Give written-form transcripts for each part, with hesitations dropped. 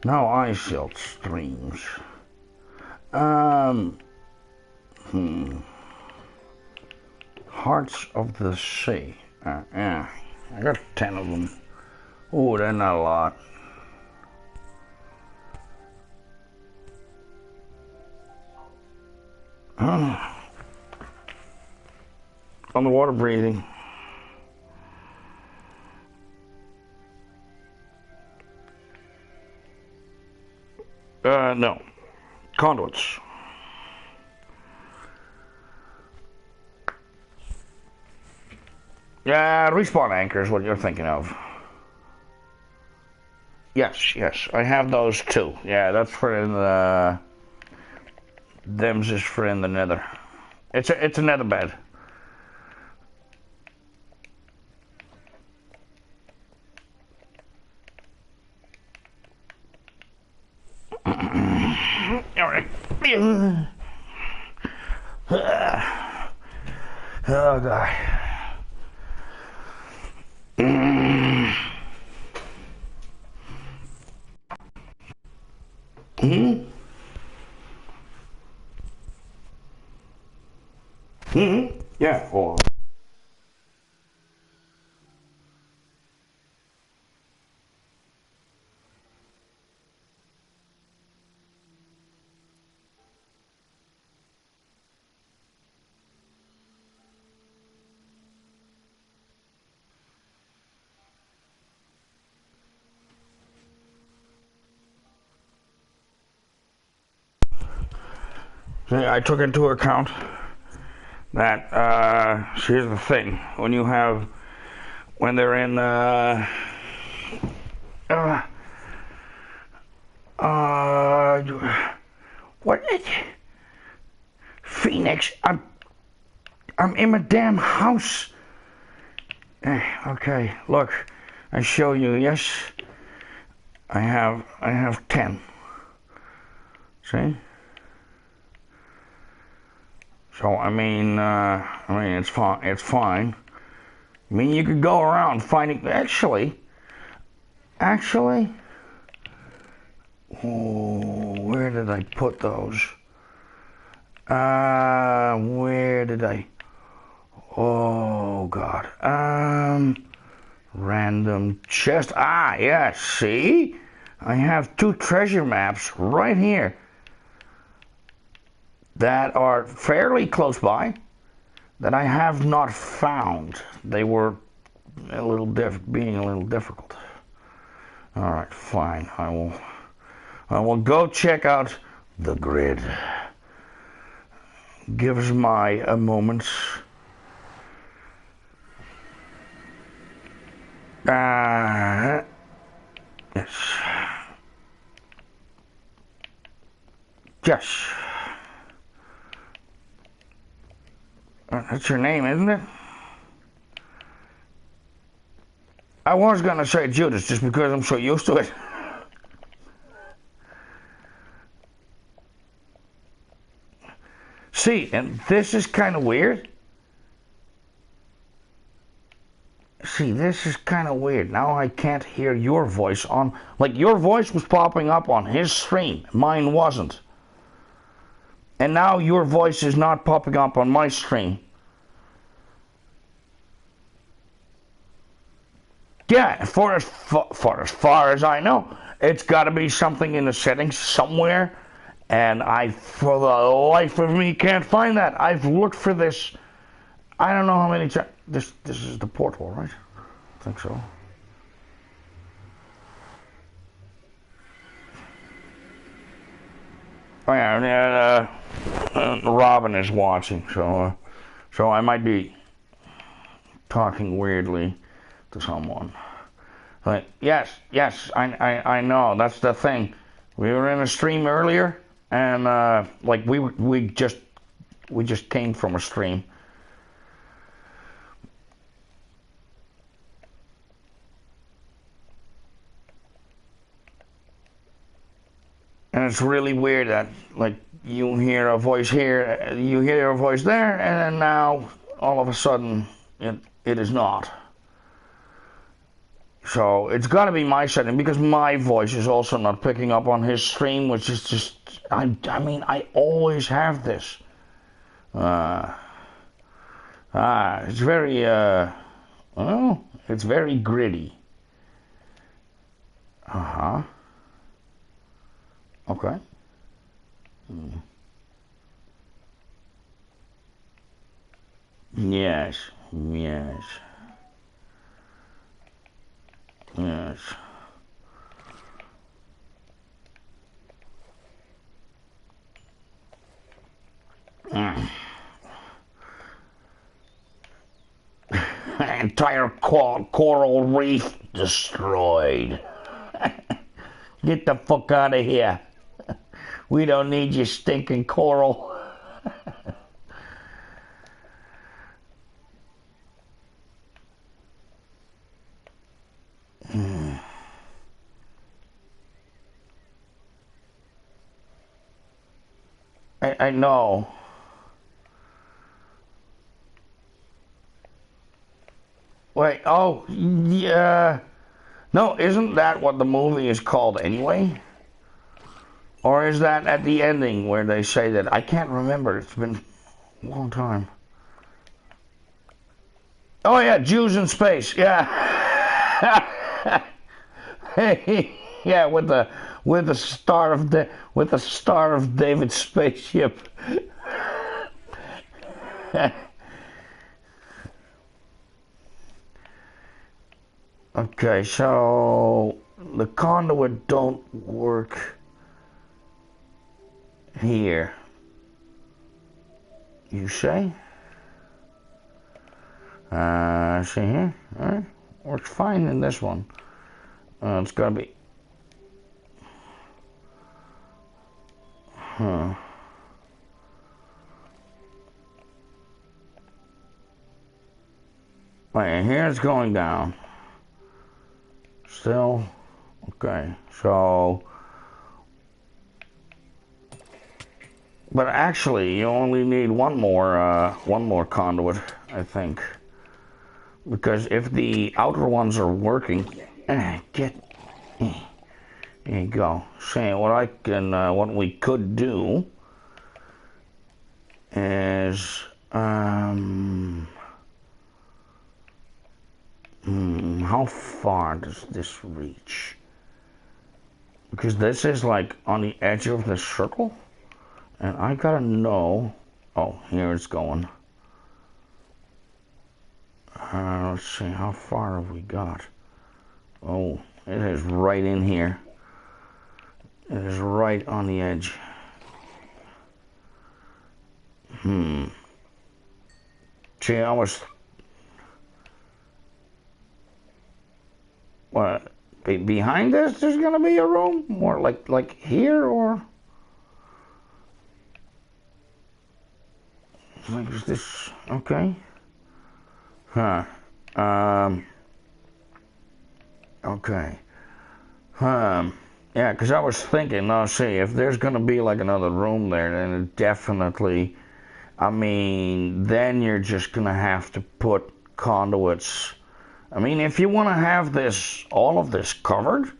Now I silt streams. Um. Hearts of the Sea. Yeah, I got 10 of them. Oh, they're not a lot. Underwater breathing. No. Conduits. Yeah, respawn anchor is what you're thinking of. Yes, yes, I have those too. Yeah, that's for in the... Them's is for in the nether. It's a nether bed. Alright. Oh, God. Yeah, well. I took into account that, here's the thing, when they're in, what is it? Phoenix, I'm in my damn house. Okay, look, I show you, yes, I have 10. See? So I mean, it's fine. It's fine. I mean, you could go around finding. Actually, oh, where did I put those? Where did I? Oh God. Random chest. Ah, yes. See, I have 2 treasure maps right here that are fairly close by that I have not found. They were being a little difficult. All right, fine. I will go check out the grid. Give us a moment. Yes. Yes. That's your name, isn't it? I was gonna say Judas just because I'm so used to it. See, and this is kind of weird. See, this is kind of weird. Now I can't hear your voice on... Like, your voice was popping up on his stream. Mine wasn't. And now your voice is not popping up on my stream. Yeah, for as far as I know, it's got to be something in the settings somewhere, and I, for the life of me, can't find that. I've looked for this. I don't know how many times. This is the portal, right? I think so. Oh yeah, Robin is watching, so I might be talking weirdly to someone. Like, yes, I know, that's the thing. We were in a stream earlier, and like we just came from a stream. And it's really weird that, like, you hear a voice here, you hear a voice there, and then now, all of a sudden, it is not. So it's got to be my setting because my voice is also not picking up on his stream, which is just, I mean, I always have this. It's very, well, it's very gritty. Uh-huh. Okay. Yes, yes, yes. Entire coral reef destroyed. Get the fuck out of here. We don't need your stinking coral. I know. Wait, oh, yeah. No, isn't that what the movie is called anyway? Or is that at the ending where they say that? I can't remember. It's been a long time. Oh yeah, Jews in space. Yeah. Hey, yeah, with the star of David's spaceship. Okay, so the conduit don't work here. You say? See here? Alright. Works fine in this one. It's gotta be. Huh. Wait, here it's going down. Still. Okay, so. But actually, you only need one more conduit, I think. Because if the outer ones are working, there you go. See, what we could do is, how far does this reach? Because this is like on the edge of the circle, and I gotta know. Oh, here it's going. Let's see, how far have we got? Oh, it is right in here. It is right on the edge. See, I was... What? Behind this, there's gonna be a room? More like here, or... Like, is this... Okay. Huh. Okay. Yeah, because I was thinking, now see, if there's going to be like another room there, then it definitely, I mean, then you're just going to have to put conduits. I mean, if you want to have this, all of this covered,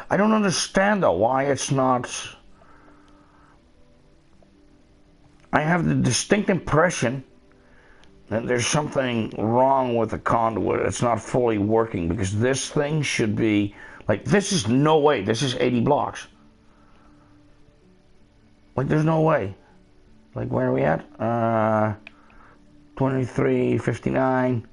I don't understand though why it's not. I have the distinct impression that there's something wrong with the conduit. It's not fully working because this thing should be like, this is no way. This is 80 blocks. Like, there's no way. Like, where are we at? 2359.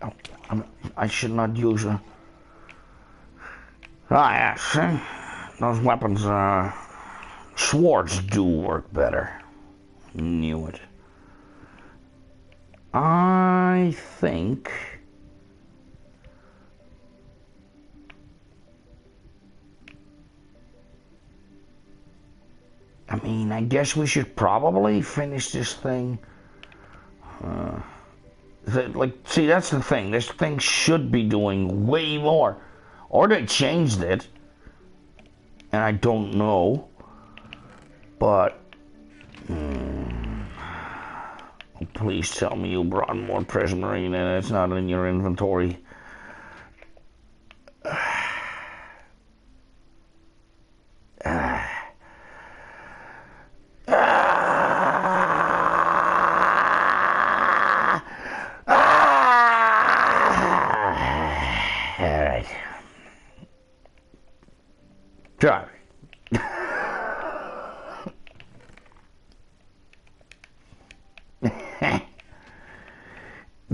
Oh, I should not use a... Ah, yes. Those weapons, swords do work better. Knew it. I think... I mean, I guess we should probably finish this thing. See, that's the thing. This thing should be doing way more. Or they changed it. And I don't know. But... Please tell me you brought more Prismarine and it's not in your inventory. Alright. Sorry.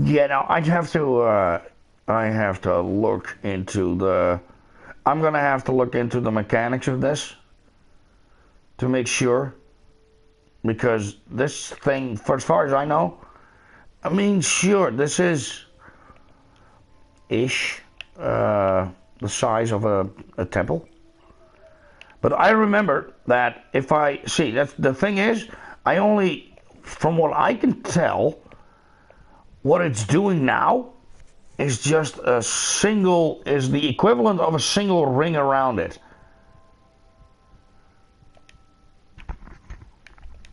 Yeah, now I have to look into I'm gonna have to look into the mechanics of this to make sure, because this thing, for as far as I know, I mean, sure, this is ish the size of a temple, but I remember that if I see, that's the thing is, I only, from what I can tell, what it's doing now is just is the equivalent of a single ring around it.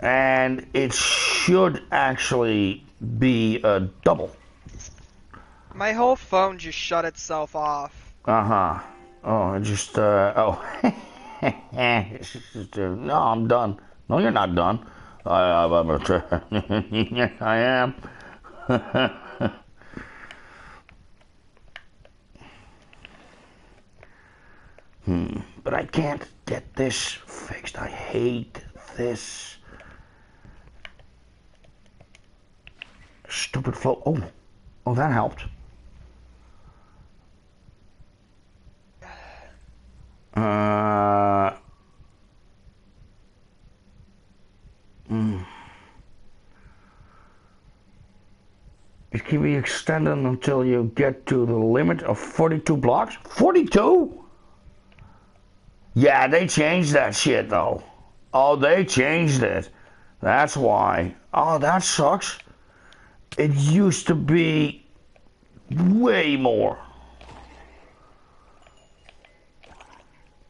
And it should actually be a double. My whole phone just shut itself off. Uh-huh. Oh, it just, oh. No, I'm done. No, you're not done. I am. But I can't get this fixed. I hate this stupid flow. Oh, that helped. It can be extended until you get to the limit of 42 blocks. 42? Yeah, they changed that shit though. Oh, they changed it. That's why. Oh, that sucks. It used to be way more.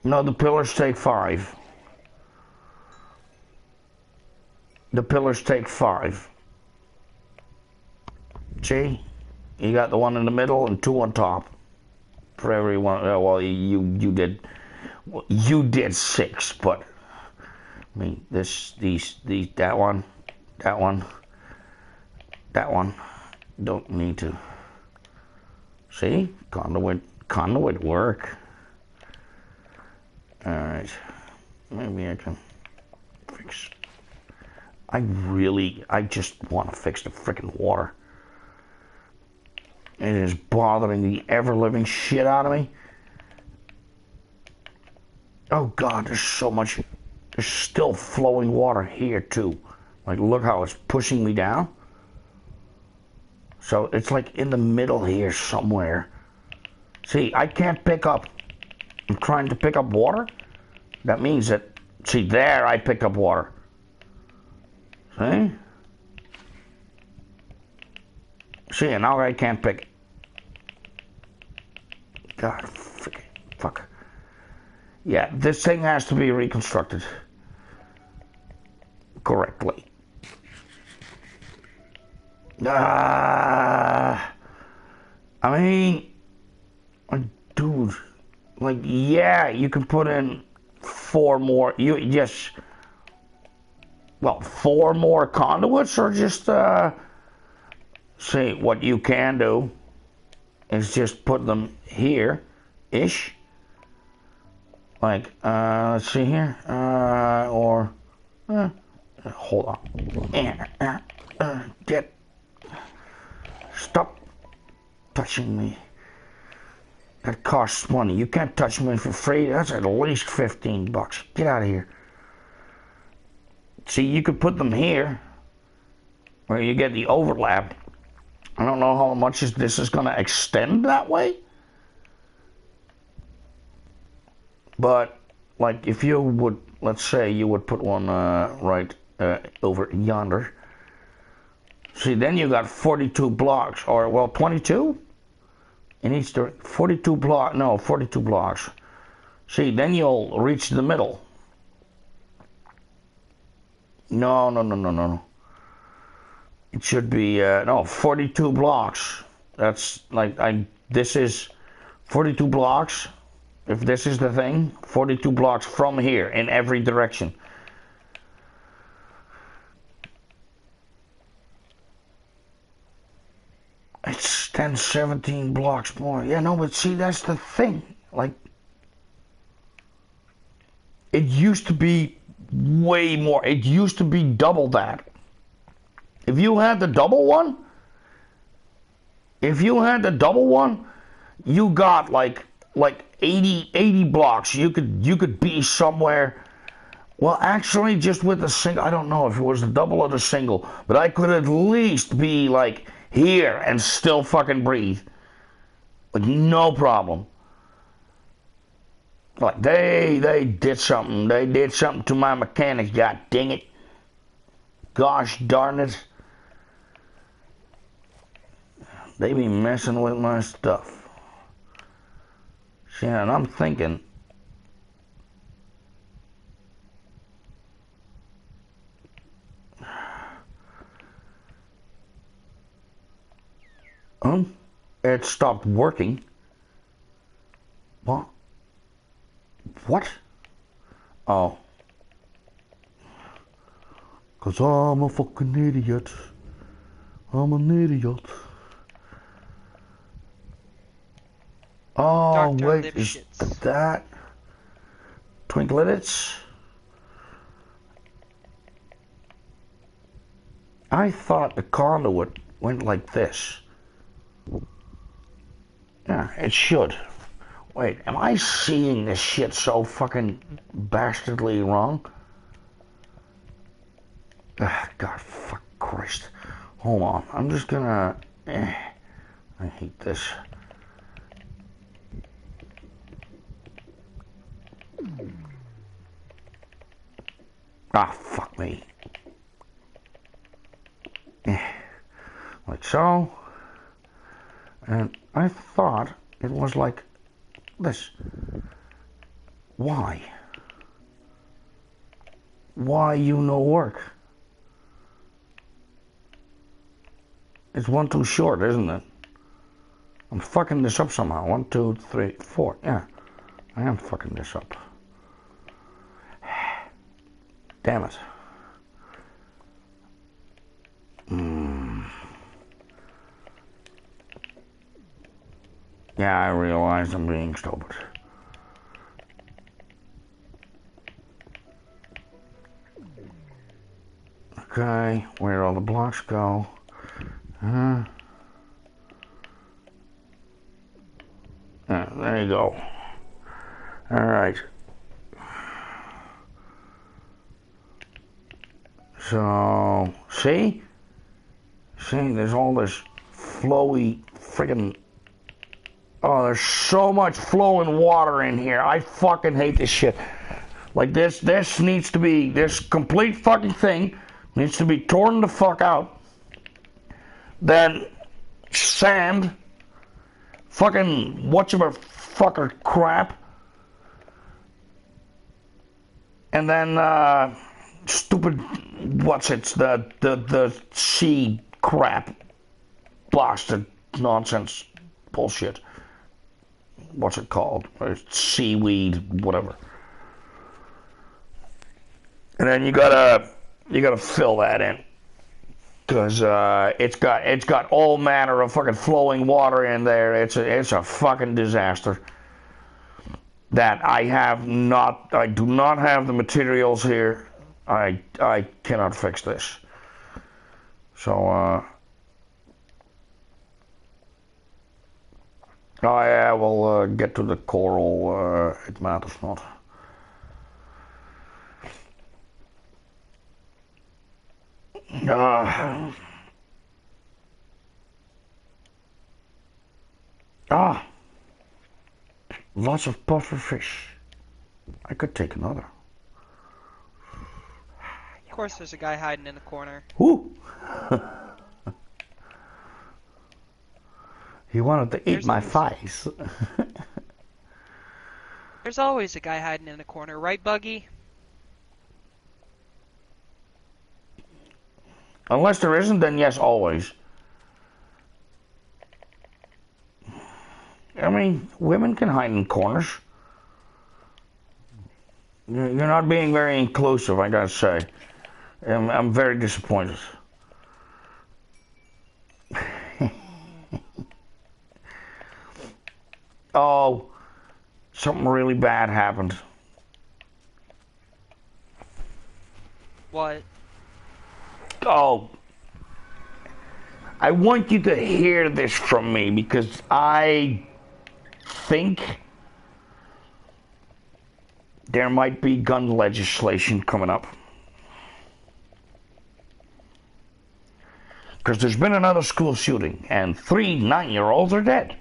No, the pillars take 5. The pillars take 5. See? You got the one in the middle and 2 on top. For everyone. Well, you did 6, but I mean that one don't need to. See? Conduit work. Alright. Maybe I can fix. I just want to fix the freaking water. It is bothering the ever-living shit out of me. Oh God, there's so much. There's still flowing water here too. Like, look how it's pushing me down. So it's like in the middle here somewhere. See, I can't pick up. I'm trying to pick up water. That means that, see, there I picked up water. See? See, and now I can't pick. God, freaking fuck. Yeah, this thing has to be reconstructed correctly. I mean, dude, like, yeah, you can put in 4 more. You just, well, 4 more conduits, or just see, what you can do is just put them here ish. Like, let's see here, or hold on, stop touching me. That costs money. You can't touch me for free. That's at least $15. Get out of here. See, you could put them here where you get the overlap. I don't know how much this is going to extend that way. But, like, if you would, let's say you would put one right over yonder. See, then you got 42 blocks, or, well, 22? It needs to, 42 blocks. See, then you'll reach the middle. No. It should be, no, 42 blocks. That's like, this is 42 blocks. If this is the thing, 42 blocks from here in every direction. It's 10, 17 blocks more. Yeah, no, but see, that's the thing. Like, it used to be way more. It used to be double that. If you had the double one, you got like 80 blocks. You could be somewhere. Well, actually, just with the single, I don't know if it was the double or the single, but I could at least be like here and still fucking breathe. Like, no problem. Like, they did something. They did something to my mechanics, god dang it. Gosh darn it. They be messing with my stuff. See, and I'm thinking, it stopped working. What? What? Oh. 'Cause I'm a fucking idiot. I'm an idiot. Oh, Dr. wait, is Lipschitz. that Twinklets? I thought the conduit went like this. Yeah, it should. Wait, am I seeing this shit so fucking bastardly wrong? God, fuck Christ. Hold on, I'm just gonna... I hate this. Ah, fuck me. Like so. And I thought it was like this. Why? Why you no work? It's one too short, isn't it? I'm fucking this up somehow. 1, 2, 3, 4. Yeah, I am fucking this up. Damn it. Yeah, I realize I'm being stupid. Okay, where all the blocks go? Yeah, there you go. Alright. So, see? See, there's all this flowy friggin'... Oh, there's so much flowing water in here. I fucking hate this shit. Like, this needs to be... This complete fucking thing needs to be torn the fuck out. Then, sand... Fucking whatchamacallit crap. And then, stupid... What's it? The sea crap. Blasted nonsense bullshit. What's it called? Seaweed, whatever. And then you gotta fill that in, cause it's got all manner of fucking flowing water in there. It's a fucking disaster. That I do not have the materials here. I cannot fix this. So I will get to the coral. It matters not. Lots of puffer fish. I could take another. Of course, there's a guy hiding in the corner. Whoo! He wanted to eat my face. There's always a guy hiding in the corner, right, Buggy? Unless there isn't, then yes, always. I mean, women can hide in corners. You're not being very inclusive, I gotta say. I'm very disappointed. Oh, something really bad happened. What? Oh, I want you to hear this from me because I think there might be gun legislation coming up. Because there's been another school shooting and 3 9-year-olds are dead.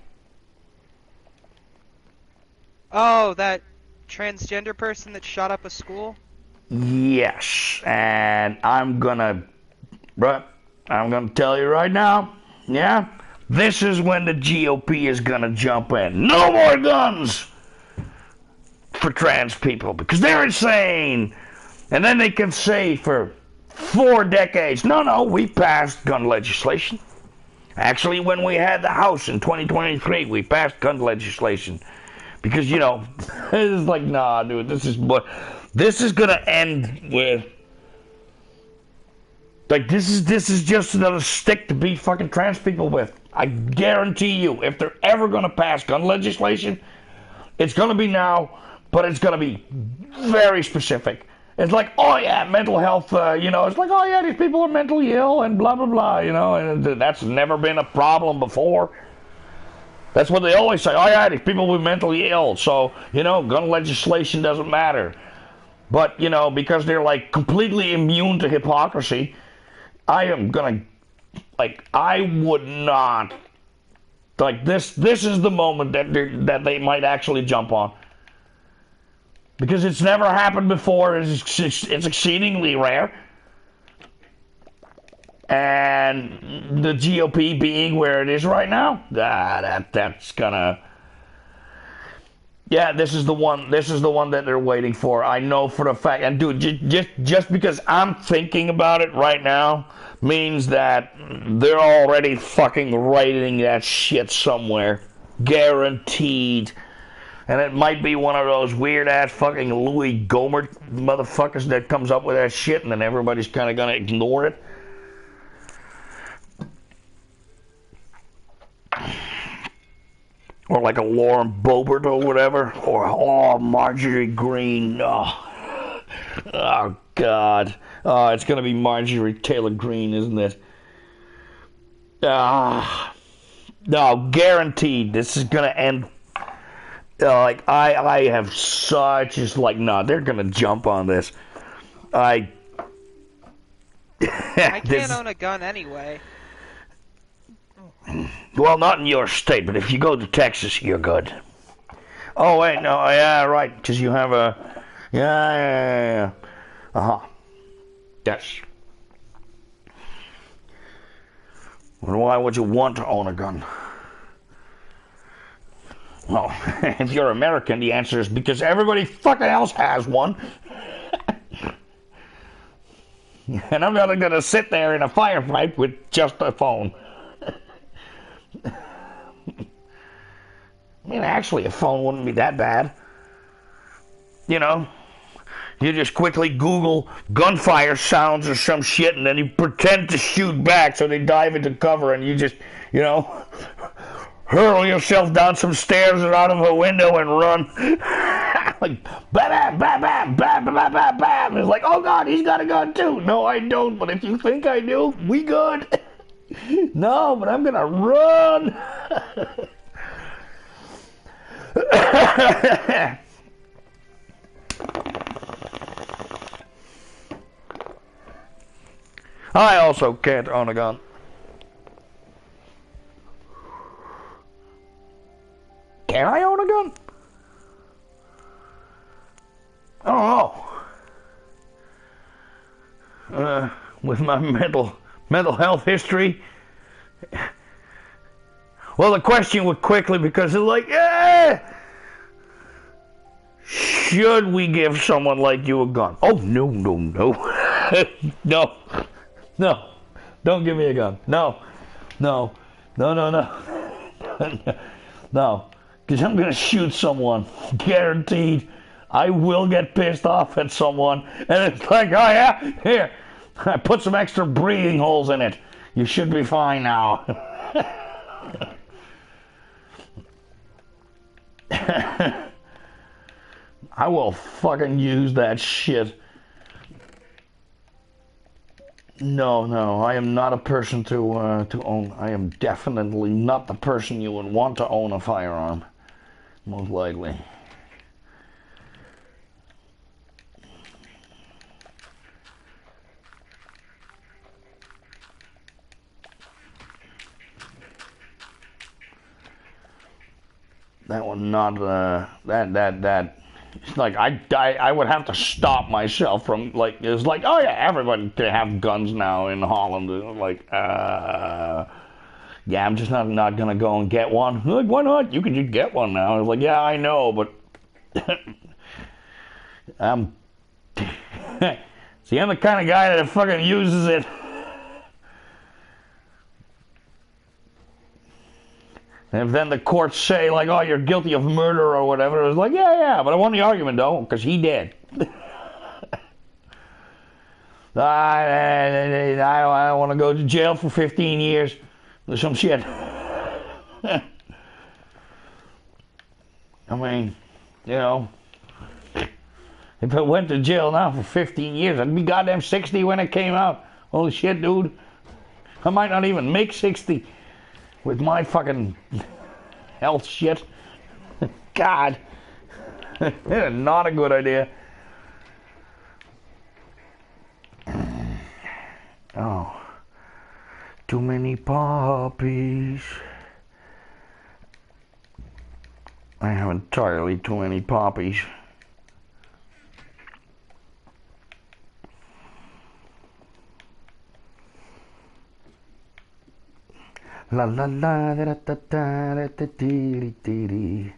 Oh, that transgender person that shot up a school? Yes, and I'm gonna tell you right now, yeah, this is when the GOP is gonna jump in. No more guns for trans people because they're insane. And then they can say for 4 decades, no, we passed gun legislation. Actually, when we had the House in 2023, we passed gun legislation. Because, you know, it's like, nah, dude, this is gonna end with, like, this is just another stick to beat fucking trans people with. I guarantee you, if they're ever gonna pass gun legislation, it's gonna be now, but it's gonna be very specific. It's like, oh yeah, mental health, you know, it's like, oh yeah, these people are mentally ill and blah, blah, blah, you know, and that's never been a problem before. That's what they always say. Oh yeah, these people were mentally ill, so, you know, gun legislation doesn't matter. But, you know, because they're like completely immune to hypocrisy, I am gonna, like, I would not, like, this is the moment that they might actually jump on. Because it's never happened before, it's exceedingly rare. And the GOP being where it is right now, that's gonna, yeah, this is the one that they're waiting for. I know for a fact. And dude, just because I'm thinking about it right now means that they're already fucking writing that shit somewhere, guaranteed. And it might be one of those weird ass fucking Louis Gohmert motherfuckers that comes up with that shit, and then everybody's kind of gonna ignore it. Or like a Lauren Boebert or whatever. Or, oh, Marjorie Greene. Oh, oh God. Oh, it's going to be Marjorie Taylor Greene, isn't it? No, guaranteed. This is going to end. Like, I have such, just like, no, they're going to jump on this. I can't own a gun anyway. Well, not in your state, but if you go to Texas, you're good. Oh, wait, no, yeah, right, because you have a, yeah. Uh-huh. Yes. Well, why would you want to own a gun? Well, if you're American, the answer is because everybody fucking else has one. And I'm not going to sit there in a firefight with just a phone. I mean, actually, a phone wouldn't be that bad. You know, you just quickly Google gunfire sounds or some shit, and then you pretend to shoot back so they dive into cover, and you just, you know, hurl yourself down some stairs or out of a window and run. Like, bam, bam, bam, bam, bam, bam, bam, bam. It's like, oh God, he's got a gun too. No, I don't, but if you think I do, we good. No, but I'm gonna run. I also can't own a gun. Can I own a gun? I don't know. With my mental health history. Well, the question would quickly, because it's like, should we give someone like you a gun? Oh, no. No. Don't give me a gun. No. No. No, no, no. No. Because I'm going to shoot someone. Guaranteed. I will get pissed off at someone. And it's like, oh yeah? Here. I put some extra breathing holes in it. You should be fine now. I will fucking use that shit. No, no, I am not a person to own. I am definitely not the person you would want to own a firearm. Most likely. That one not that it's like I would have to stop myself from like it's like oh yeah everybody they have guns now in Holland like yeah I'm just not gonna go and get one like why not you can just get one now it's like yeah I know but see I'm the kind of guy that fucking uses it. And if then the courts say, like, oh, you're guilty of murder or whatever, it's like, yeah, but I won the argument, though, because he did. I don't want to go to jail for 15 years or some shit. I mean, you know, if I went to jail now for 15 years, I'd be goddamn 60 when it came out. Holy shit, dude. I might not even make 60. With my fucking health shit. God. Not a good idea. Oh. Too many puppies. I have entirely too many puppies. La la la da da da da da dee dee.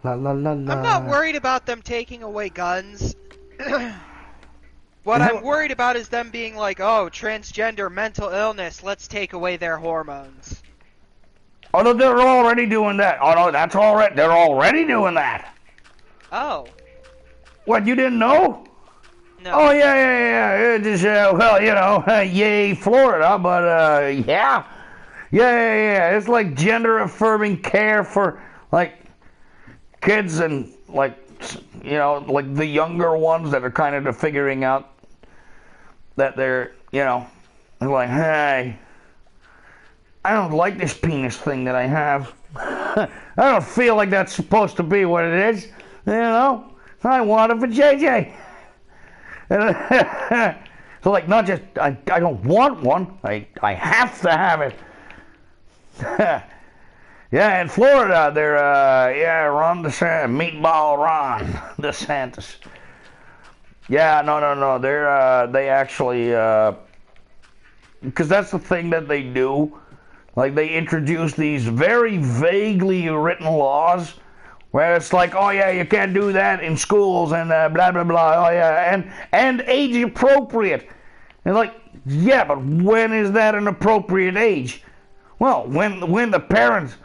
La la la la. I'm not worried about them taking away guns. What I'm worried about is them being like, oh, transgender, mental illness, let's take away their hormones. Oh no, they're already doing that. Oh no, that's already they're already doing that. Oh. What, you didn't know? No. Oh yeah. It is well, you know, yay Florida, but yeah. Yeah. It's like gender affirming care for like kids and like you know like the younger ones that are kind of figuring out that they're you know they're like hey I don't like this penis thing that I have. I don't feel like that's supposed to be what it is. You know I want it for JJ. So like not just I don't want one. I have to have it. Yeah, in Florida, they're, Ron DeSantis, Meatball Ron DeSantis. Yeah, no, they actually, because that's the thing that they do. Like, they introduce these very vaguely written laws where it's like, oh, yeah, you can't do that in schools and blah, blah, blah, oh, yeah, and age appropriate. And like, yeah, but when is that an appropriate age? Well, when the parents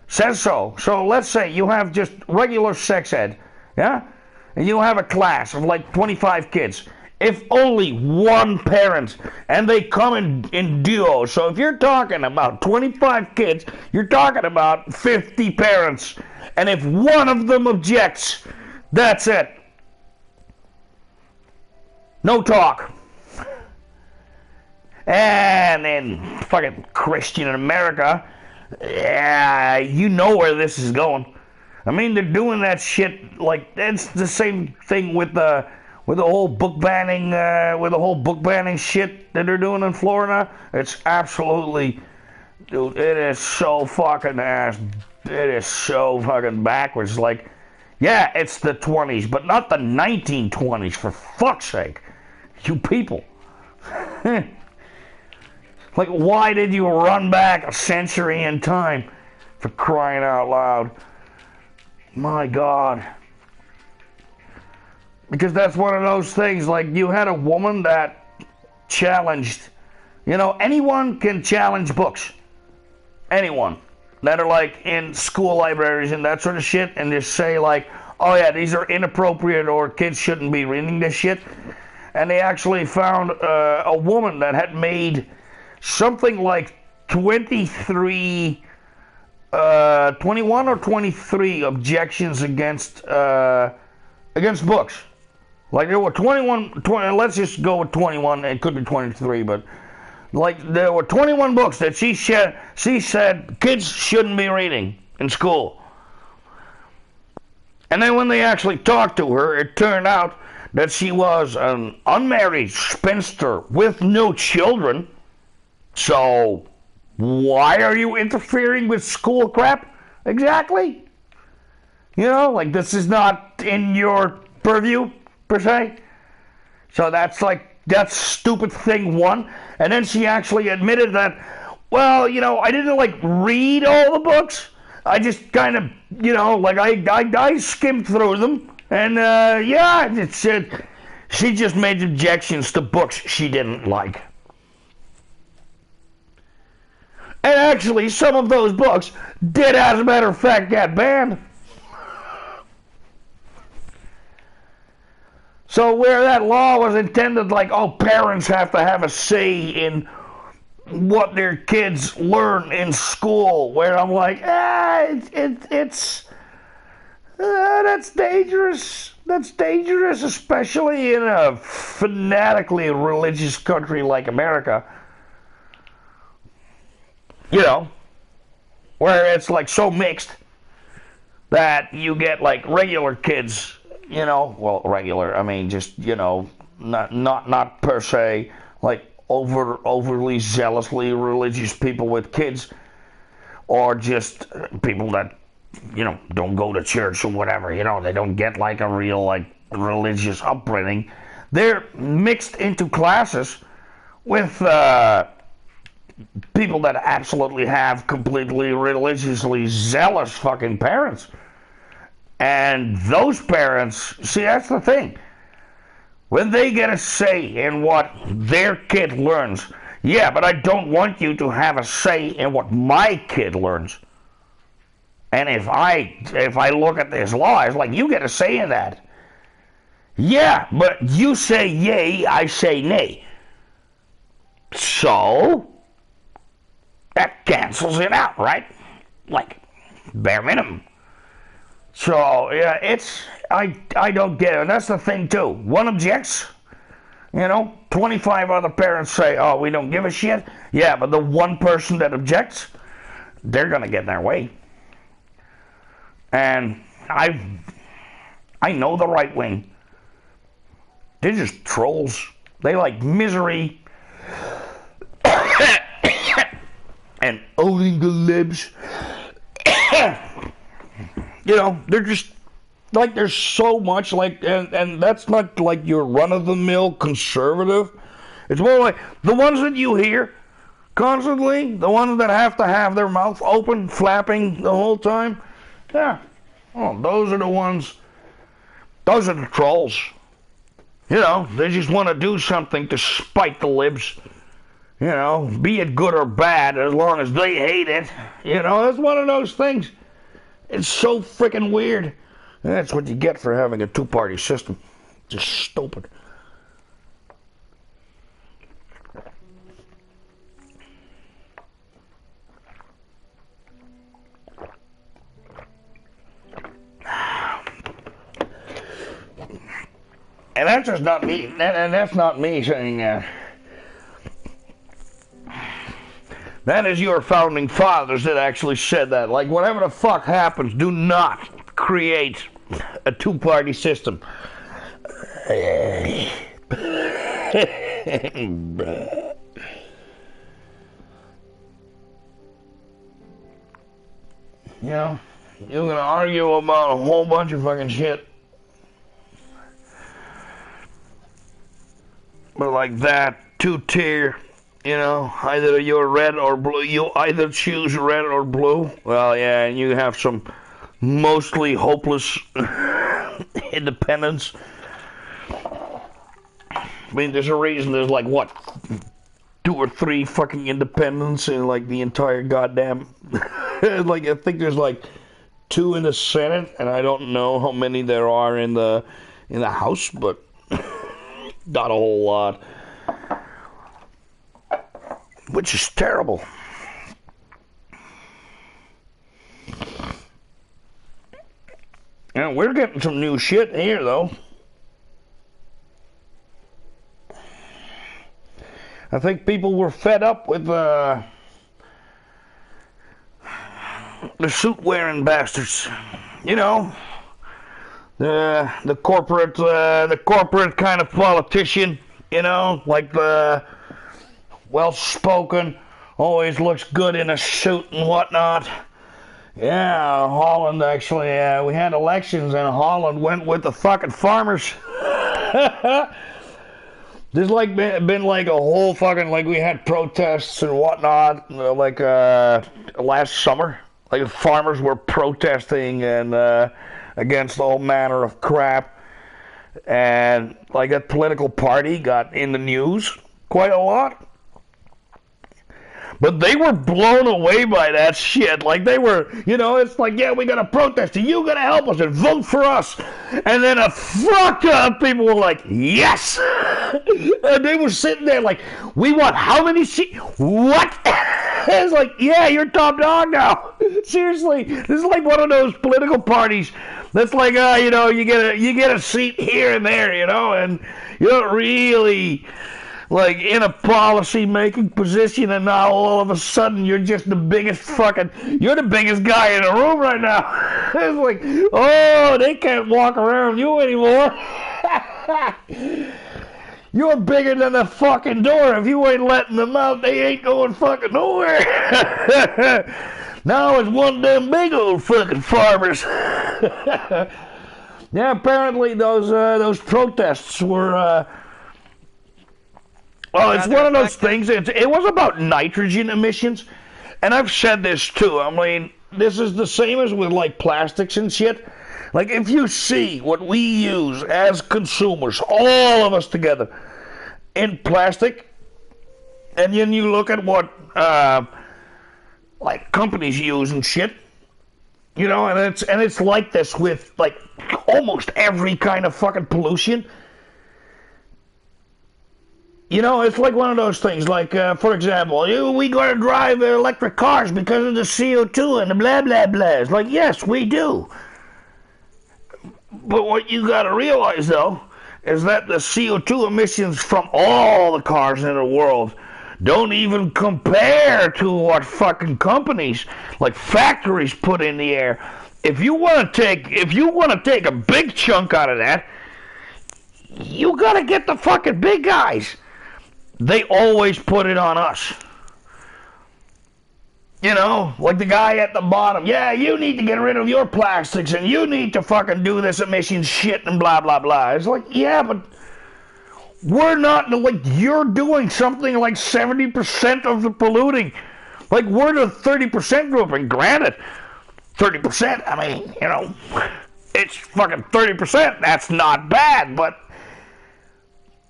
says so. So let's say you have just regular sex ed, yeah? And you have a class of like 25 kids. If only one parent, and they come in duos. So if you're talking about 25 kids, you're talking about 50 parents. And if one of them objects, that's it. No talk. And in fucking Christian America, yeah, you know where this is going. I mean, they're doing that shit like that's the same thing with the whole book banning, shit that they're doing in Florida. It's absolutely, dude, it is so fucking ass. It is so fucking backwards. Like, yeah, it's the 20s, but not the 1920s. For fuck's sake, you people. Like, why did you run back a century in time? For crying out loud. My God. Because that's one of those things, like, you had a woman that challenged You know, anyone can challenge books. Anyone that are like in school libraries and that sort of shit, and just say like, oh yeah, these are inappropriate or kids shouldn't be reading this shit. And they actually found a woman that had made something like 21 or 23 objections against books. Like there were 21, let's just go with 21, it could be 23, but like there were 21 books that she said kids shouldn't be reading in school. And then when they actually talked to her, it turned out that she was an unmarried spinster with no children. So why are you interfering with school crap? Exactly. You know, like this is not in your purview, per se. So that's stupid thing one. And then she actually admitted that, well, you know, I didn't like read all the books. I just kind of, you know, like I skimmed through them. And yeah, it said she just made objections to books she didn't like. And actually, some of those books did, as a matter of fact, get banned. So where that law was intended, like, oh, parents have to have a say in what their kids learn in school, where I'm like, it's that's dangerous. That's dangerous, especially in a fanatically religious country like America. You know, where it's like so mixed that you get like regular kids, you know, well, regular, I mean, just, you know, not per se like overly zealously religious people with kids, or just people that, you know, don't go to church or whatever, you know, they don't get like a real like religious upbringing. They're mixed into classes with people that absolutely have completely religiously zealous fucking parents. And those parents, see, that's the thing. When they get a say in what their kid learns, yeah, but I don't want you to have a say in what my kid learns. And if I look at this law, it's like, you get a say in that. Yeah, but you say yay, I say nay. So that cancels it out, right? Like, bare minimum. So, yeah, I don't get it. And that's the thing, too. One objects, you know, 25 other parents say, oh, we don't give a shit. Yeah, but the one person that objects, they're going to get in their way. And I know the right wing. They're just trolls. They like misery and owning the libs. You know, they're just like, there's so much like, and that's not like your run-of-the-mill conservative. It's more like the ones that you hear constantly, the ones that have to have their mouth open, flapping the whole time. Yeah, well, those are the ones, those are the trolls. You know, they just want to do something to spite the libs. You know, be it good or bad, as long as they hate it. You know, it's one of those things. It's so freaking weird. And that's what you get for having a two-party system. Just stupid. And that's just not me. And that's not me saying that. That is your founding fathers that actually said that. Like, whatever the fuck happens, do not create a two-party system. You know, you're gonna argue about a whole bunch of fucking shit. But like that, two-tier, you know, either you're red or blue. You either choose red or blue. Well, yeah, and you have some mostly hopeless independents. I mean, there's a reason there's like, what, 2 or 3 fucking independents in like the entire goddamn. Like I think there's like 2 in the Senate, and I don't know how many there are in the House, but not a whole lot, which is terrible. And we're getting some new shit here, though. I think people were fed up with the suit-wearing bastards. You know, the corporate kind of politician. You know, like the well-spoken, always looks good in a suit and whatnot. Yeah, Holland actually, we had elections and Holland went with the fucking farmers. There's like been like a whole fucking, like we had protests and whatnot, like last summer. Like the farmers were protesting and against all manner of crap. And like a political party got in the news quite a lot. But they were blown away by that shit. Like they were, you know, it's like, yeah, we gotta protest and you gotta help us and vote for us. And then a fuck up people were like, yes! And they were sitting there like, we want how many seats? What? It's like, yeah, you're top dog now. Seriously, this is like one of those political parties that's like, you know, you get a seat here and there, you know, and you don't really like in a policy making position, and now all of a sudden you're just the biggest you're the biggest guy in the room right now. It's like, oh, they can't walk around you anymore. You're bigger than the fucking door. If you ain't letting them out, they ain't going fucking nowhere. Now it's one of them big old fucking farmers. Yeah, apparently those protests were well, it's one of those things. It was about nitrogen emissions, and I've said this too. I mean, this is the same as with like plastics and shit. Like if you see what we use as consumers, all of us together, in plastic, and then you look at what like companies use and shit, you know, and it's like this with like almost every kind of fucking pollution. You know, it's like one of those things, like, for example, we got to drive electric cars because of the CO2 and the blah, blah, blah. It's like, yes, we do. But what you got to realize, though, is that the CO2 emissions from all the cars in the world don't even compare to what fucking companies, like factories, put in the air. If you want to take a big chunk out of that, you got to get the fucking big guys. They always put it on us. You know, like the guy at the bottom. Yeah, you need to get rid of your plastics and you need to fucking do this emission shit and blah, blah, blah. It's like, yeah, but we're not, like, you're doing something like 70% of the polluting. Like, we're the 30% group, and granted, 30%, I mean, you know, it's fucking 30%. That's not bad, but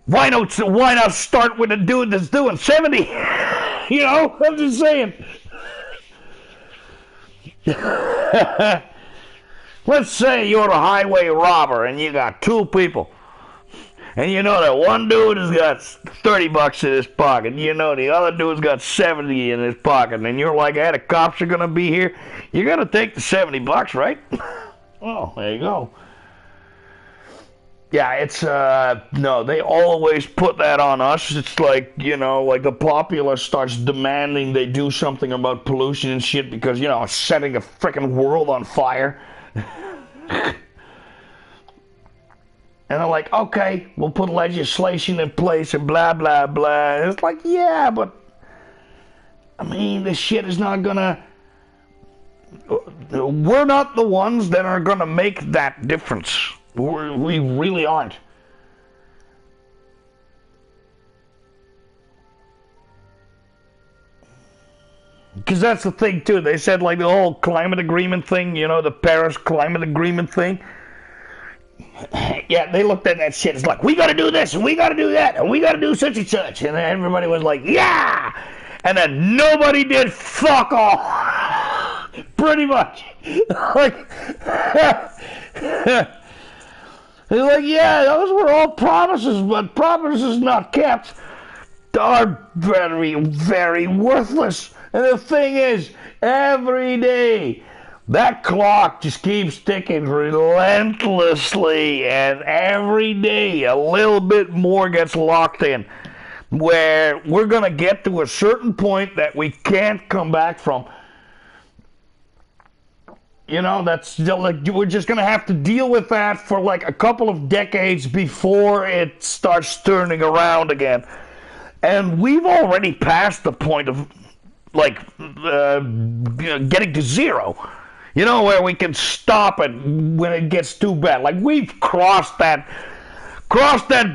why not start with a dude that's doing 70? You know, I'm just saying. Let's say you're a highway robber and you got 2 people. And you know that one dude has got $30 in his pocket. And you know the other dude's got 70 in his pocket. And you're like, hey, the cops are going to be here. You're going to take the $70, right? Oh, there you go. Yeah, it's, no, they always put that on us. It's like, you know, like the populace starts demanding they do something about pollution and shit because, you know, it's setting a freaking world on fire. And they're like, okay, we'll put legislation in place and blah, blah, blah. And it's like, yeah, but, I mean, this shit is not gonna, we're not the ones that are gonna make that difference. We really aren't. Because that's the thing, too. They said, like, the whole climate agreement thing, you know, the Paris climate agreement thing. Yeah, they looked at that shit. It's like, we gotta do this, and we gotta do that, and we gotta do such and such. And everybody was like, yeah! And then nobody did fuck all. Pretty much. Like, they're like, yeah, those were all promises, but promises not kept are very, very worthless. And the thing is, every day, that clock just keeps ticking relentlessly, and every day a little bit more gets locked in, where we're going to get to a certain point that we can't come back from. You know, that's like, we're just going to have to deal with that for like a couple of decades before it starts turning around again. And we've already passed the point of, like, getting to zero. You know, where we can stop it when it gets too bad. Like, we've crossed that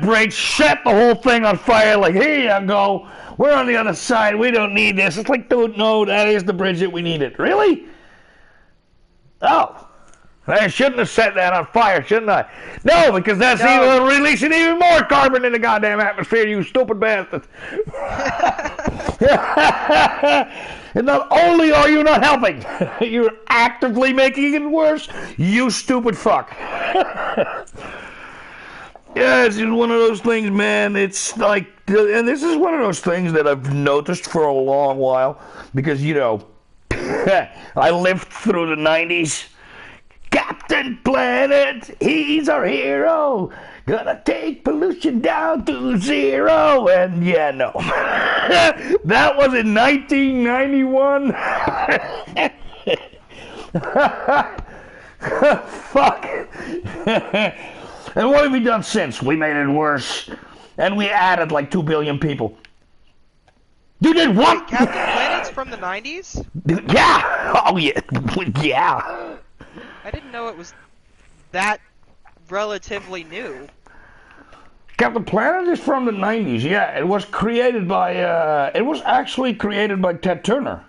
bridge, set the whole thing on fire, like, here you go. We're on the other side. We don't need this. It's like, dude, no, that is the bridge that we needed. Really? Oh. I shouldn't have set that on fire, shouldn't I? No, because that's even releasing even more carbon in the goddamn atmosphere, you stupid bastard. And not only are you not helping, you're actively making it worse, you stupid fuck. Yeah, it's just one of those things, man. It's like, and this is one of those things that I've noticed for a long while, because, you know, I lived through the 90s. Captain Planet, he's our hero. Gonna take pollution down to zero. And yeah, no. That was in 1991. Fuck. And what have we done since? We made it worse. And we added like 2 billion people. You did what? Wait, Captain Planet's from the 90s? Yeah. Oh, yeah. Yeah. I didn't know it was that relatively new. Captain Planet is from the 90s, yeah. It was created by, it was actually created by Ted Turner.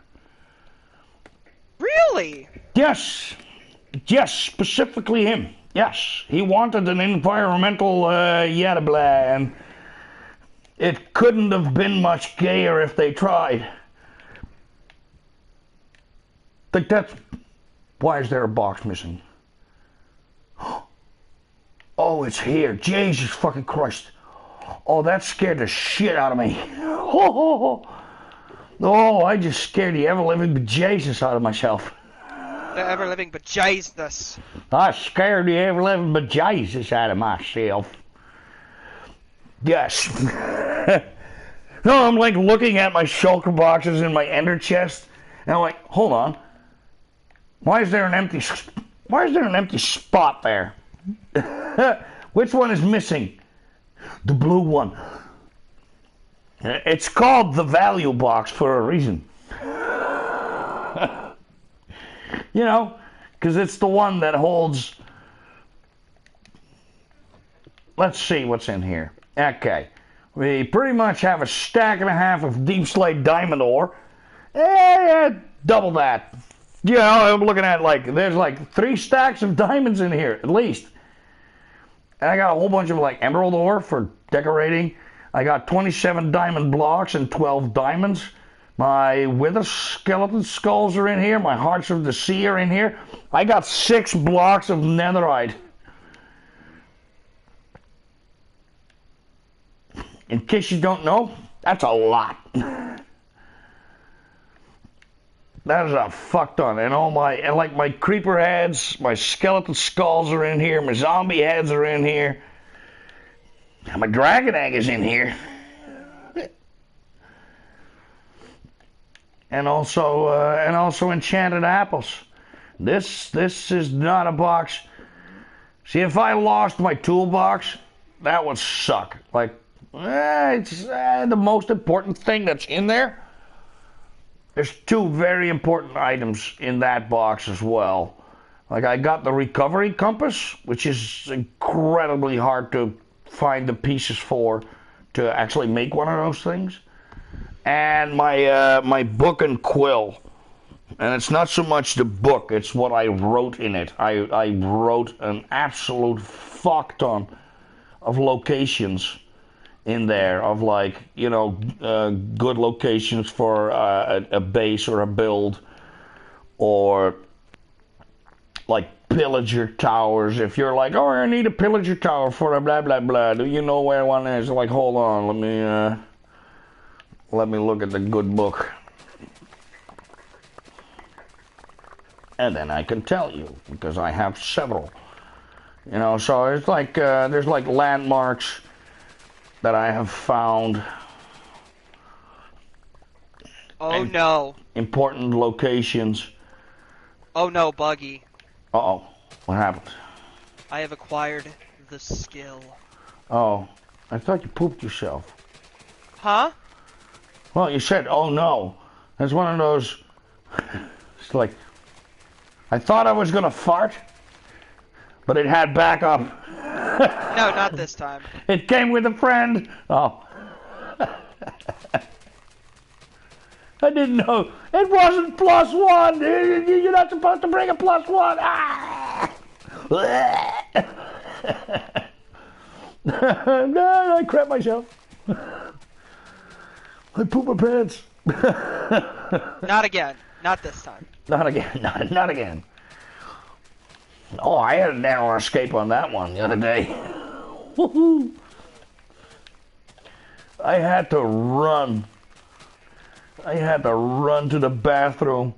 Really? Yes. Yes, specifically him. Yes. He wanted an environmental, yada blah, and it couldn't have been much gayer if they tried. Like, that's... Why is there a box missing? Oh, it's here. Jesus fucking Christ. Oh, that scared the shit out of me. Oh, I just scared the ever-living bejesus out of myself. The ever-living bejesus. I scared the ever-living bejesus out of myself. Yes. No, I'm like looking at my shulker boxes in my ender chest, and I'm like, hold on. Why is there an empty spot there? Which one is missing? The blue one. It's called the value box for a reason. You know, because it's the one that holds... Let's see what's in here. Okay. We pretty much have a stack and a half of deep slate diamond ore. Double that. You know, I'm looking at like, there's like 3 stacks of diamonds in here, at least. And I got a whole bunch of like emerald ore for decorating. I got 27 diamond blocks and 12 diamonds. My wither skeleton skulls are in here. My hearts of the sea are in here. I got 6 blocks of netherite. In case you don't know, that's a lot. That is a fuck ton. And all my, and like my creeper heads, my skeleton skulls are in here, my zombie heads are in here. And my dragon egg is in here. And also enchanted apples. This is not a box. See, if I lost my toolbox, that would suck. Like, it's the most important thing that's in there. There's 2 very important items in that box as well. Like, I got the recovery compass, which is incredibly hard to find the pieces for to actually make one of those things. And my book and quill, And it's not so much the book, it's what I wrote in it. I wrote an absolute fuck ton of locations in there, of like, you know, good locations for a base or a build, or like pillager towers. If you're like, oh, I need a pillager tower for a blah blah blah, do you know where one is? Like, hold on, let me look at the good book, and then I can tell you, because I have several. You know, so it's like there's like landmarks that I have found. Oh no. Important locations. Oh no, Buggy. Uh-oh. What happened? I have acquired the skill. Oh, I thought you pooped yourself. Huh? Well, you said, oh no. That's one of those... It's like... I thought I was gonna fart, but it had backup. No, not this time. It came with a friend. Oh. I didn't know. It wasn't +1. You're not supposed to bring a +1. Ah! No, I crap myself. I poop my pants. Not again. Not this time. Not again. Not again. Oh, I had a narrow escape on that one the other day. Woohoo! I had to run. I had to run to the bathroom.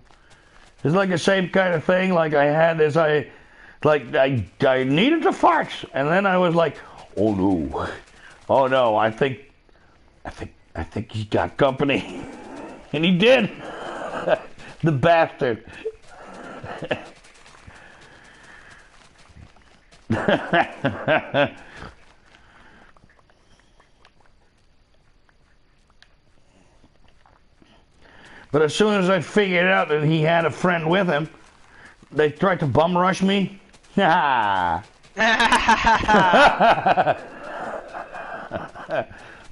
It's like the same kind of thing. Like I had this, I needed to fart, and then I was like, oh no, I think he got company, and he did. The bastard. But as soon as I figured out that he had a friend with him, they tried to bum rush me. Ah.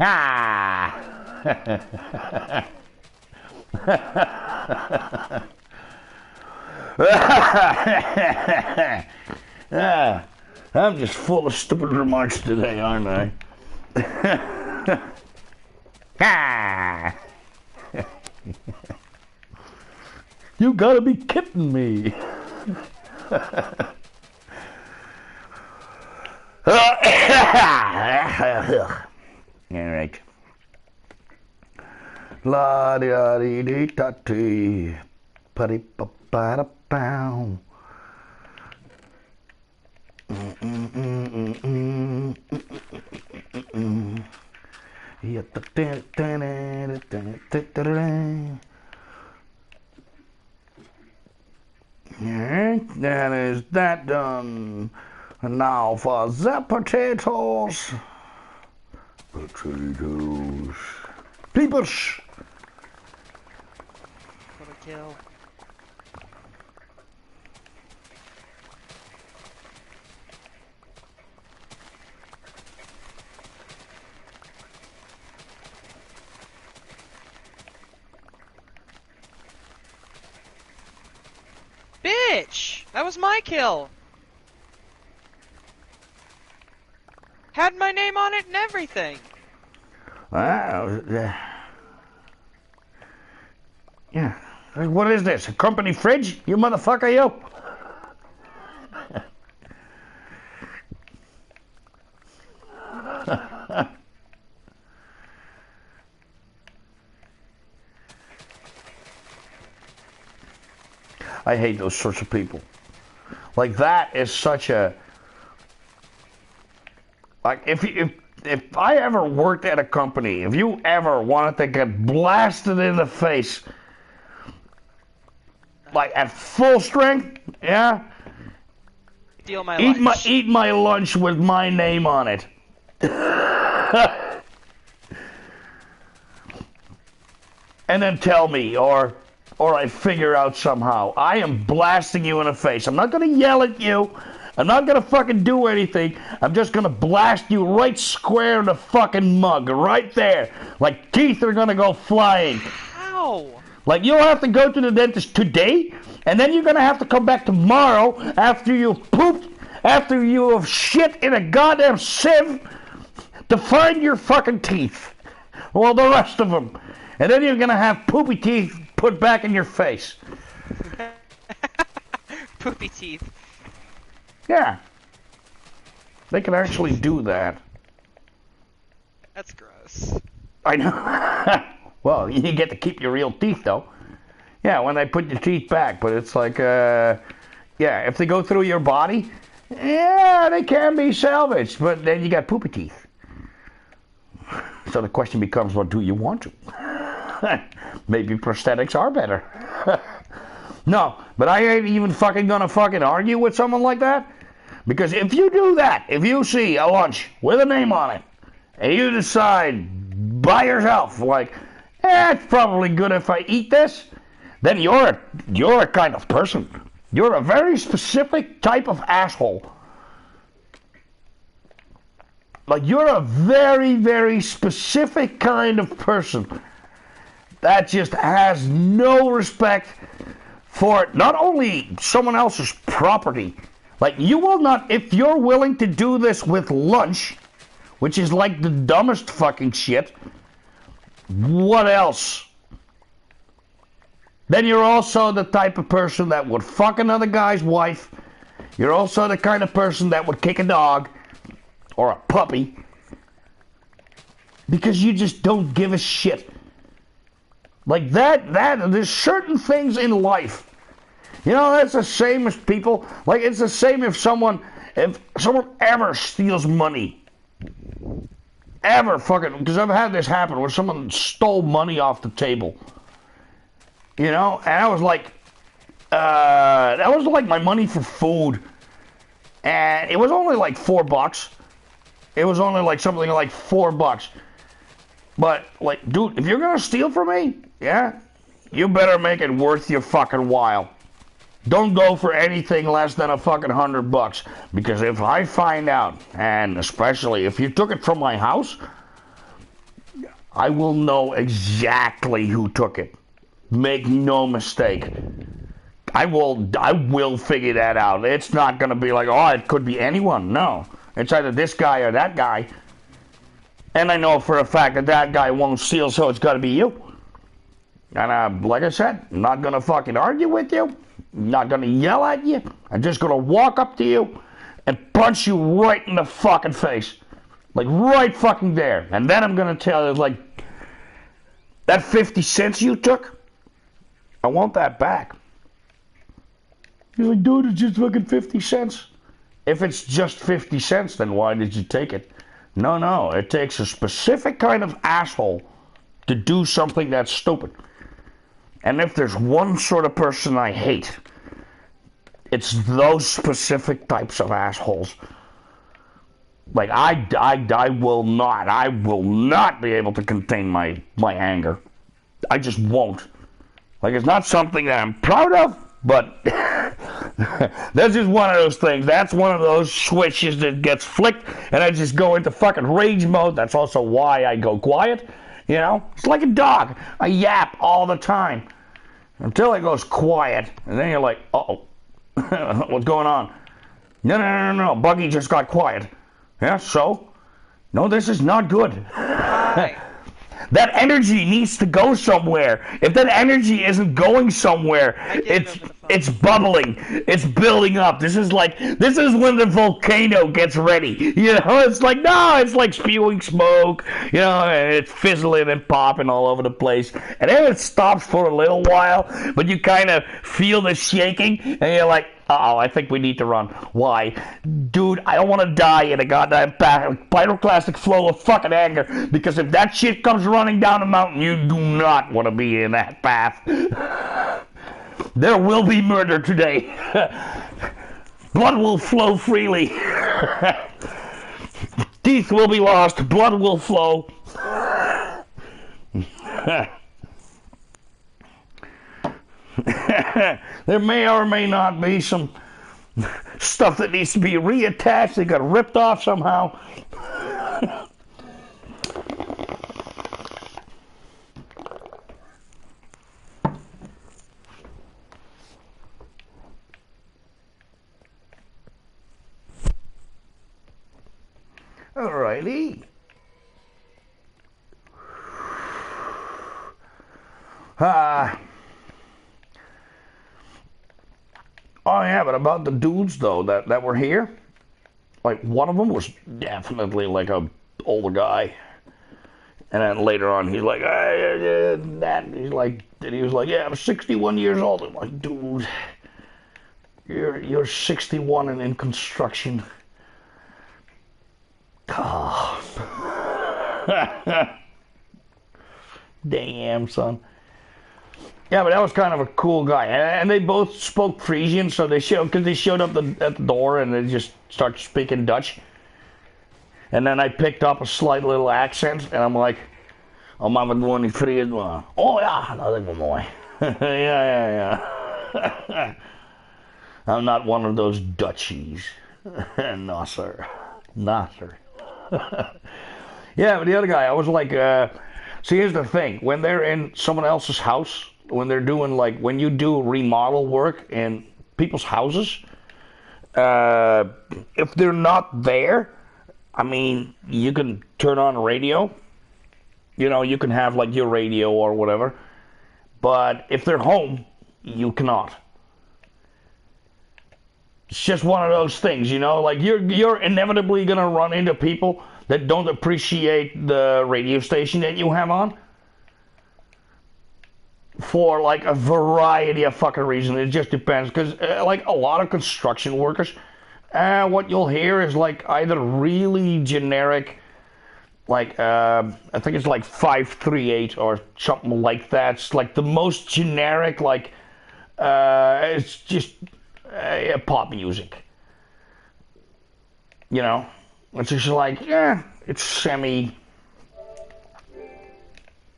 Ah. I'm just full of stupid remarks today, aren't I? Ah. You gotta be kidding me. Alright. La da dee dee da dee. Putty pa pa da pow. That is that done. And now for the potatoes. Potatoes. Peepers. What a kill. Bitch! That was my kill! Had my name on it and everything! Wow. Yeah. What is this? A company fridge? You motherfucker, you! I hate those sorts of people. Like, that is such a... Like, if I ever worked at a company, if you ever wanted to get blasted in the face, like at full strength, yeah? Steal my lunch. Eat my lunch with my name on it. And then tell me, or I figure out somehow. I am blasting you in the face. I'm not gonna yell at you. I'm not gonna fucking do anything. I'm just gonna blast you right square in the fucking mug, right there. Like teeth are gonna go flying. How? Like, you'll have to go to the dentist today, and then you're going to have to come back tomorrow after you've pooped, after you have shit in a goddamn sieve to find your fucking teeth. Well, the rest of them. And then you're going to have poopy teeth put back in your face. Poopy teeth. Yeah. They can actually do that. That's gross. I know. Well, you get to keep your real teeth, though. Yeah, when they put your teeth back. But it's like, yeah, if they go through your body, yeah, they can be salvaged. But then you got poopy teeth. So the question becomes, what do you want to? Maybe prosthetics are better. No, but I ain't even fucking gonna fucking argue with someone like that. Because if you do that, if you see a lunch with a name on it, and you decide by yourself, like, it's probably good if I eat this, then you're a kind of person. You're a very specific type of asshole. Like, you're a very, very specific kind of person that just has no respect for not only someone else's property. Like, you will not, if you're willing to do this with lunch, which is like the dumbest fucking shit, what else? Then you're also the type of person that would fuck another guy's wife. You're also the kind of person that would kick a dog or a puppy because you just don't give a shit. Like that, there's certain things in life. You know, that's the same as people. Like, it's the same if someone ever steals money. Ever fucking, because I've had this happen where someone stole money off the table. You know, and I was like, that was like my money for food. And it was only like $4. It was only like something like $4. But, like, dude, if you're gonna steal from me, yeah, you better make it worth your fucking while. Don't go for anything less than a fucking $100. Because if I find out, and especially if you took it from my house, I will know exactly who took it. Make no mistake. I will figure that out. It's not gonna be like, oh, it could be anyone. No. It's either this guy or that guy. And I know for a fact that that guy won't steal, so it's gotta be you. And like I said, I'm not gonna fucking argue with you. I'm not gonna yell at you. I'm just gonna walk up to you and punch you right in the fucking face. Like, right fucking there. And then I'm gonna tell you, like, that 50 cents you took, I want that back. You're like, dude, it's just fucking 50 cents. If it's just 50 cents, then why did you take it? No, it takes a specific kind of asshole to do something that's stupid. And if there's one sort of person I hate, it's those specific types of assholes. Like, I will not be able to contain my anger. I just won't. Like, it's not something that I'm proud of, but that's just one of those things. That's one of those switches that gets flicked, and I just go into fucking rage mode. That's also why I go quiet. You know? It's like a dog. I yap all the time until it goes quiet, and then you're like, uh-oh. What's going on? No. Buggy just got quiet. Yeah, so? No, this is not good. Right. That energy needs to go somewhere. If that energy isn't going somewhere, it's bubbling. It's building up. This is when the volcano gets ready. You know, it's like, no, it's like spewing smoke. You know, and it's fizzling and popping all over the place. And then it stops for a little while, but you kind of feel the shaking, and you're like, uh-oh, I think we need to run. Why? Dude, I don't want to die in a goddamn pyroclastic flow of fucking anger, because if that shit comes running down the mountain, you do not want to be in that path. There will be murder today. Blood will flow freely. Teeth will be lost. Blood will flow. There may or may not be some stuff that needs to be reattached. They got ripped off somehow. Alrighty. Oh yeah, but about the dudes though that were here, like one of them was definitely like a older guy, and then later on he's like, he was like, yeah, I'm 61 years old. I'm like, dude, you're 61 and in construction. Oh. Damn, son. Yeah, but that was kind of a cool guy, and they both spoke Frisian, so they showed up at the door and they just started speaking Dutch, and then I picked up a slight little accent, and I'm like, "Oh, maar wat woon ik vriend, man? Oh ja, dat is wel mooi." Yeah. I'm not one of those Dutchies. No, sir. Nah, sir. Yeah, but the other guy, I was like, see, here's the thing. When they're in someone else's house, when they're doing, like, when you do remodel work in people's houses, if they're not there, I mean, you can turn on a radio. You know, you can have, like, your radio or whatever. But if they're home, you cannot. It's just one of those things, you know, like you're inevitably gonna run into people that don't appreciate the radio station that you have on for like a variety of fucking reasons. It just depends, because like a lot of construction workers, what you'll hear is like either really generic, like I think it's like 538 or something like that. It's like the most generic, like it's just pop music, you know. It's just like, yeah, it's semi.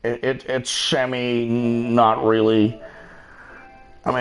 It's semi, not really. I mean.